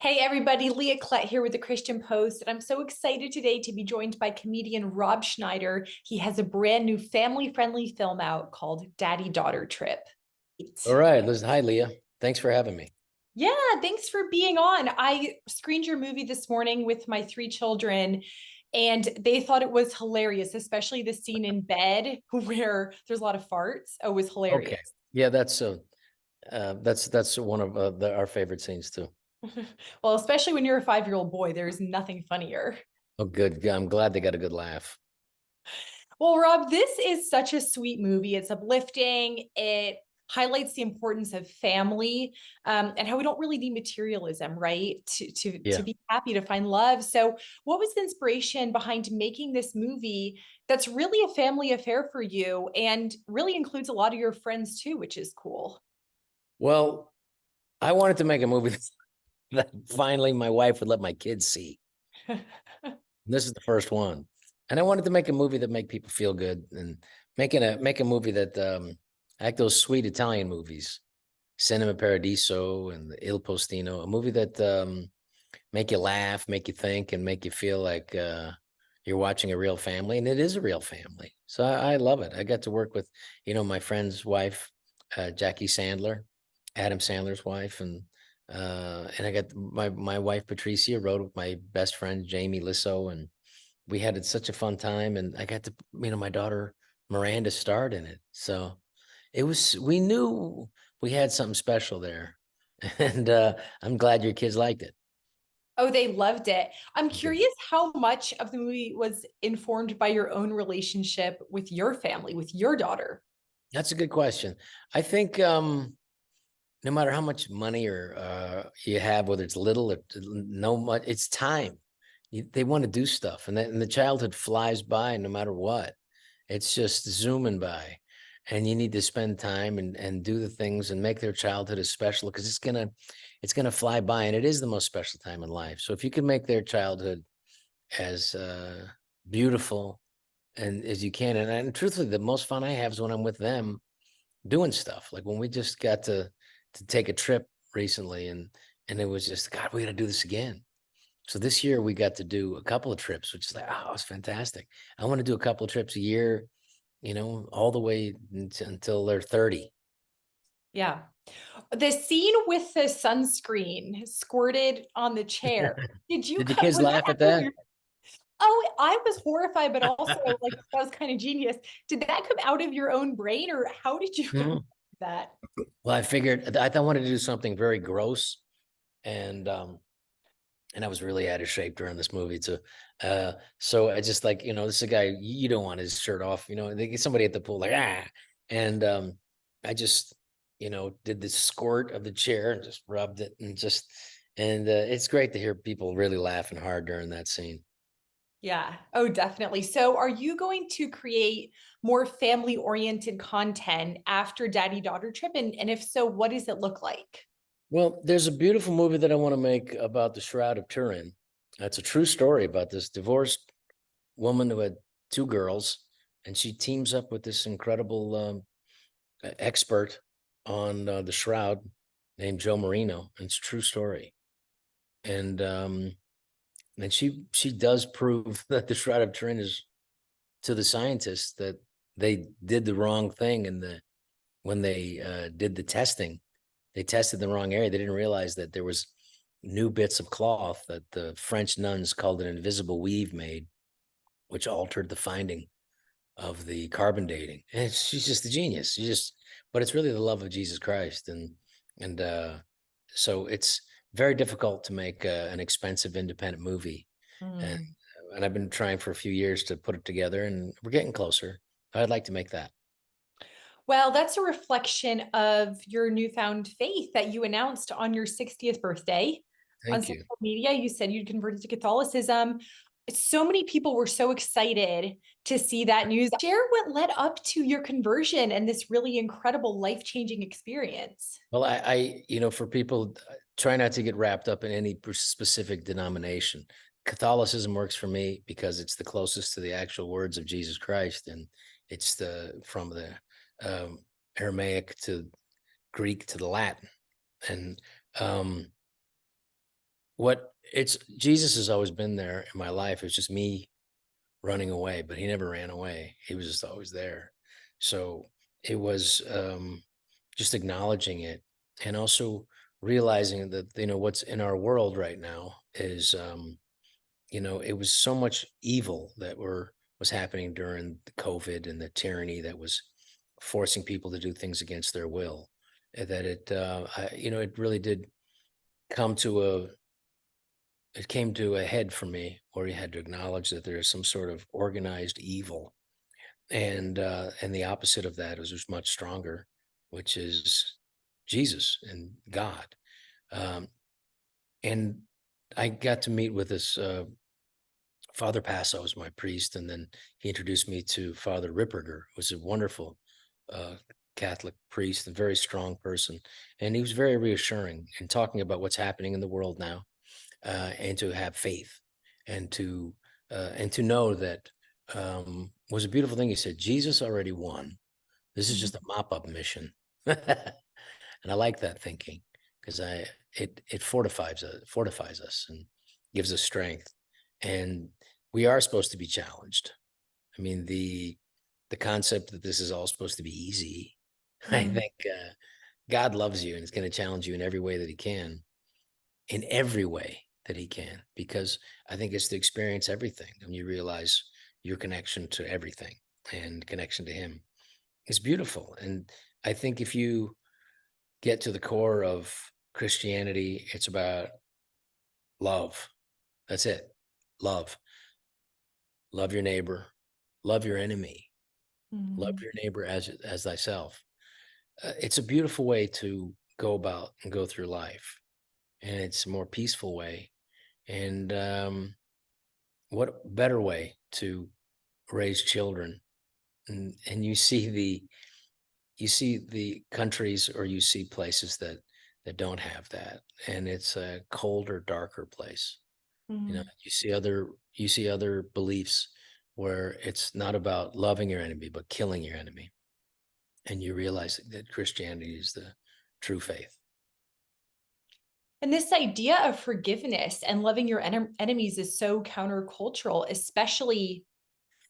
Hey everybody, Leah Klett here with the Christian Post, and I'm so excited today to be joined by comedian Rob Schneider. He has a brand new family-friendly film out called Daddy-Daughter Trip. All right, listen. Hi, Leah. Thanks for having me. Yeah, thanks for being on. I screened your movie this morning with my three children, and they thought it was hilarious, especially the scene in bed where there's a lot of farts. Oh, it was Okay. hilarious. Yeah, that's one of our favorite scenes too. Well, especially when you're a 5-year-old boy, there's nothing funnier. Oh, good. I'm glad they got a good laugh. Well, Rob, this is such a sweet movie. It's uplifting. It highlights the importance of family, and how we don't really need materialism, right? To Yeah. be happy, to find love. So, what was the inspiration behind making this movie that's really a family affair for you and really includes a lot of your friends too, which is cool? Well, I wanted to make a movie that finally my wife would let my kids see. This is the first one, and I wanted to make a movie that make people feel good and make a movie that like those sweet Italian movies, Cinema Paradiso and Il Postino, a movie that make you laugh, make you think, and make you feel like you're watching a real family, and it is a real family. So I love it. I got to work with, my friend's wife, Jackie Sandler, Adam Sandler's wife, and I got my wife Patricia wrote with my best friend Jamie Lissow, and we had such a fun time. And I got to, my daughter Miranda starred in it. So we knew we had something special there, and I'm glad your kids liked it. Oh, they loved it. I'm Good. curious how much of the movie was informed by your own relationship with your family, with your daughter. That's a good question. I think no matter how much money or you have, whether it's little or no much, it's time. They want to do stuff, and the childhood flies by no matter what. It's just zooming by, and you need to spend time and do the things and make their childhood as special because it's gonna fly by, and it is the most special time in life. So if you can make their childhood as beautiful and as you can, and truthfully, the most fun I have is when I'm with them doing stuff. Like when we just got to take a trip recently, and it was just, God, we got to do this again. So this year we got to do a couple of trips, which is like, oh, it's fantastic. I want to do a couple of trips a year, all the way until they're 30. Yeah. The scene with the sunscreen squirted on the chair. Did you Did the cut, kids was that laugh at out of that? your, oh, I was horrified, but also like that was kind of genius. Did that come out of your own brain or how did you come up Mhm. with that? Well, I figured I wanted to do something very gross, and I was really out of shape during this movie too. So I just like, this is a guy you don't want his shirt off, they get somebody at the pool like, and I just, did the squirt of the chair and just rubbed it and it's great to hear people really laughing hard during that scene. Yeah. Oh, definitely. So are you going to create more family-oriented content after Daddy Daughter Trip? And if so, what does it look like? Well, there's a beautiful movie that I want to make about the Shroud of Turin. It's a true story about this divorced woman who had two girls, and she teams up with this incredible expert on the shroud named Joe Marino, and it's a true story. And she does prove that the shroud of Turin is, to the scientists, that they did the wrong thing, and when they did the testing, they tested the wrong area. They didn't realize that there was new bits of cloth that the French nuns called an invisible weave made, which altered the finding of the carbon dating. And she's just a genius. But it's really the love of Jesus Christ. And so it's very difficult to make an expensive independent movie. And, Mm. and I've been trying for a few years to put it together, and we're getting closer. I'd like to make that. Well, that's a reflection of your newfound faith that you announced on your 60th birthday on Thank social you. media. You said you'd converted to Catholicism. So many people were so excited to see that news. Share what led up to your conversion and this really incredible life-changing experience. Well, for people, try not to get wrapped up in any specific denomination. Catholicism works for me because it's the closest to the actual words of Jesus Christ, and it's from the Aramaic to Greek to the Latin. And what it's Jesus has always been there in my life. It's just me running away, but he never ran away. He was just always there. So it was just acknowledging it, and also realizing that, what's in our world right now is, it was so much evil that was happening during the COVID and the tyranny that was forcing people to do things against their will. That it really did come to a it came to a head for me, where you had to acknowledge that there is some sort of organized evil, and the opposite of that is much stronger, which is Jesus and God. Um, and I got to meet with this Father Passo was my priest, and then he introduced me to Father Ripperger, who was a wonderful uh, Catholic priest and very strong person, and he was very reassuring in talking about what's happening in the world now, and to have faith, and to know that, was a beautiful thing. He said, Jesus already won. This is Mhm. just a mop-up mission. And I like that thinking, because it fortifies us and gives us strength. And we are supposed to be challenged. I mean, the concept that this is all supposed to be easy, I Mm. think God loves you and is going to challenge you in every way that he can, in every way that he can, because I think it's to experience everything, and you realize your connection to everything and connection to him is beautiful. And I think if you get to the core of Christianity, it's about love. That's it. Love. Love your neighbor. Love your enemy. Love Mhm. your neighbor as thyself. It's a beautiful way to go about and go through life, and it's a more peaceful way. And what better way to raise children? And you see the countries, or you see places that don't have that, and it's a colder, darker place. Mhm. You see other beliefs where it's not about loving your enemy but killing your enemy, and you realize that Christianity is the true faith. And this idea of forgiveness and loving your enemies is so countercultural, especially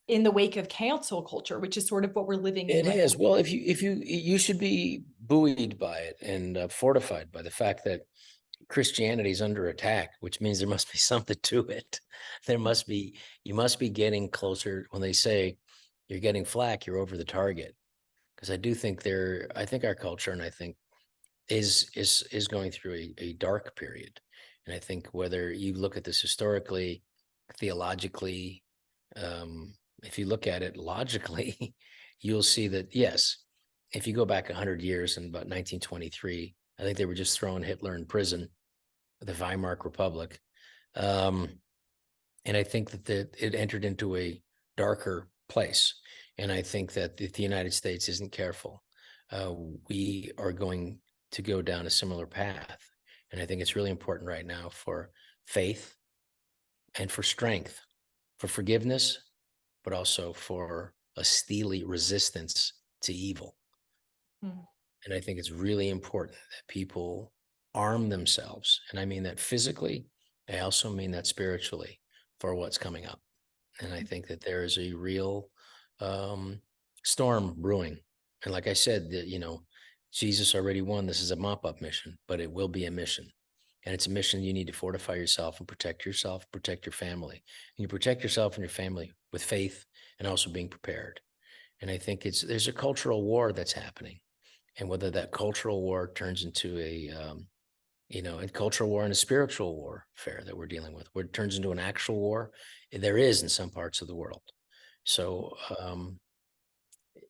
in the wake of cancel culture, which is sort of what we're living in It right is. Well, if you should be buoyed by it, and fortified by the fact that Christianity is under attack, which means there must be something to it. There now. must be, you must be getting closer. When they say you're getting flack, you're over the target. Because I think our culture, and I think is going through a dark period. And I think whether you look at this historically, theologically, if you look at it logically, you'll see that, yes, if you go back 100 years, in about 1923, I think they were just throwing Hitler in prison, the Weimar Republic. Um, and I think that it entered into a darker place. And I think that if the United States isn't careful, uh, we are going to go down a similar path. And I think it's really important right now for faith and for strength, for forgiveness, but also for a steely resistance to evil. Mm. And I think it's really important that people arm themselves. And I mean that physically, I also mean that spiritually, for what's coming up. And I think that there is a real um, storm brewing. And like I said, Jesus already won. This is a mop up mission, but it will be a mission. And it's a mission you need to fortify yourself, protect your family. And you protect yourself and your family with faith, and also being prepared. And I think there's a cultural war that's happening. And whether that cultural war turns into a cultural war and a spiritual warfare that we're dealing with, where it turns into an actual war, there is in some parts of the world. So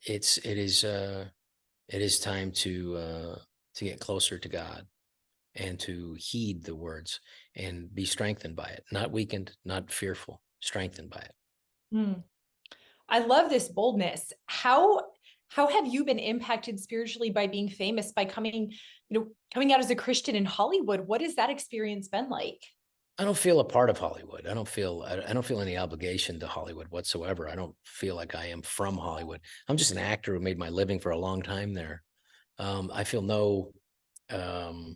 it's it is time to get closer to God, and to heed the words and be strengthened by it, not weakened, not fearful, strengthened by it. Mm. I love this boldness. How have you been impacted spiritually by being famous, by coming out as a Christian in Hollywood? What has that experience been like? I don't feel a part of Hollywood. I don't feel any obligation to Hollywood whatsoever. I don't feel like I am from Hollywood. I'm just an actor who made my living for a long time there. I feel no um,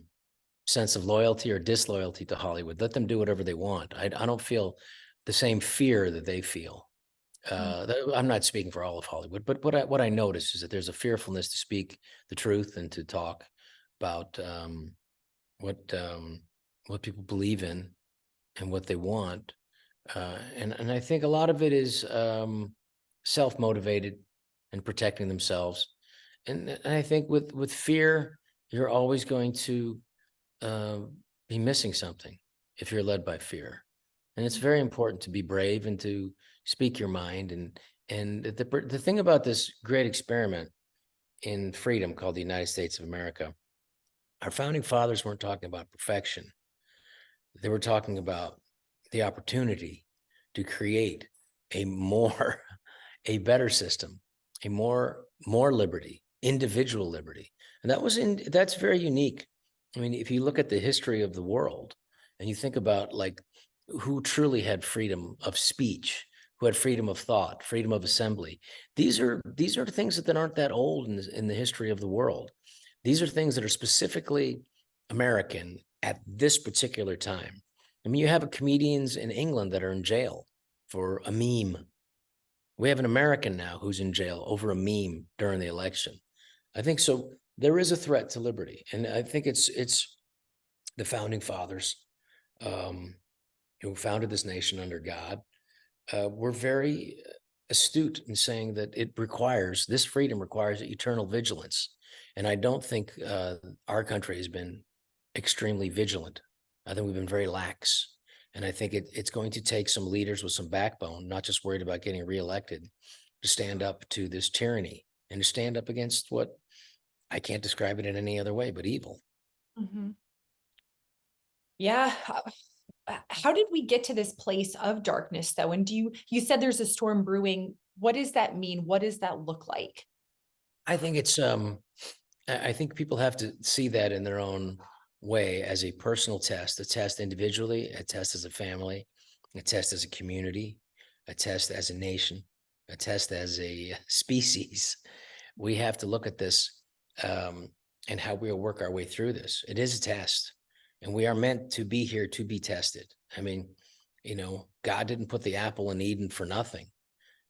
sense of loyalty or disloyalty to Hollywood. Let them do whatever they want. I don't feel the same fear that they feel. I'm not speaking for all of Hollywood, but what I notice is that there's a fearfulness to speak the truth and to talk about what um, what people believe in and what they want. And I think a lot of it is self-motivated and protecting themselves. And I think with fear, you're always going to uh, be missing something if you're led by fear. And it's very important to be brave and to speak your mind. And the thing about this great experiment in freedom called the United States of America, our founding fathers weren't talking about perfection. They were talking about the opportunity to create a more a better system, a more liberty, individual liberty. And that's very unique. I mean, if you look at the history of the world and you think about like who truly had freedom of speech, who had freedom of thought, freedom of assembly, these are things that aren't that old in the history of the world. These are things that are specifically American at this particular time. I mean, you have comedians in England that are in jail for a meme. We have an American now who's in jail over a meme during the election. I think so. There is a threat to liberty, and I think it's the founding fathers um, who founded this nation under God were very astute in saying that this freedom requires eternal vigilance, and I don't think our country has been extremely vigilant. I think we've been very lax. And I think it's going to take some leaders with some backbone, not just worried about getting reelected, to stand up to this tyranny and to stand up against what I can't describe it in any other way but evil. Mhm. Yeah. How did we get to this place of darkness though? And you said there's a storm brewing. What does that mean? What does that look like? I think I think people have to see that in their own way as a personal test, a test individually, a test as a family, a test as a community, a test as a nation, a test as a species. We have to look at this and how we'll work our way through this. It is a test, and we are meant to be here to be tested. I mean, God didn't put the apple in Eden for nothing.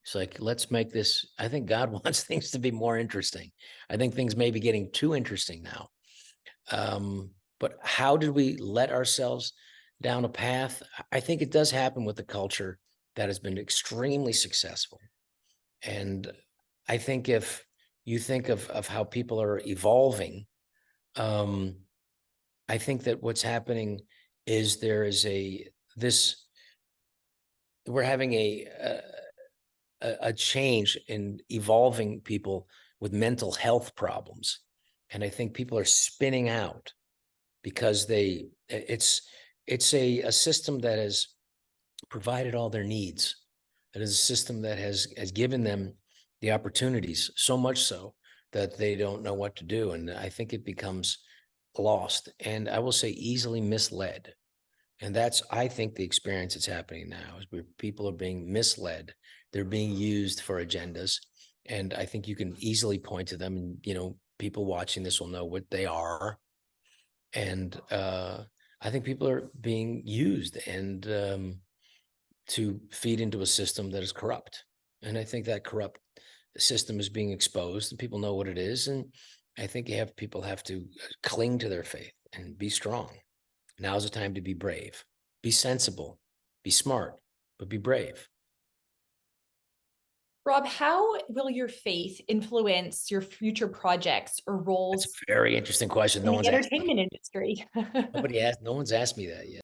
It's like, let's make this. I think God wants things to be more interesting. I think things may be getting too interesting now. But how did we let ourselves down a path? I think it does happen with the culture that has been extremely successful. And I think if you think of how people are evolving, um, I think that what's happening is there is this we're having a change in evolving people with mental health problems. And I think people are spinning out because it's a system that has provided all their needs. It is a system that has given them the opportunities, so much so that they don't know what to do. And I think it becomes lost and I will say easily misled. And that's, I think, the experience that's happening now is where people are being misled. They're being used for agendas. And I think you can easily point to them and, people watching this will know what they are. And I think people are being used and to feed into a system that is corrupt. And I think that corrupt system is being exposed and people know what it is. And I think people have to cling to their faith and be strong. Now's the time to be brave, be sensible, be smart, but be brave. Rob, how will your faith influence your future projects or That's roles a very interesting question. in No the one's asked me. entertainment industry? No one's asked me that yet.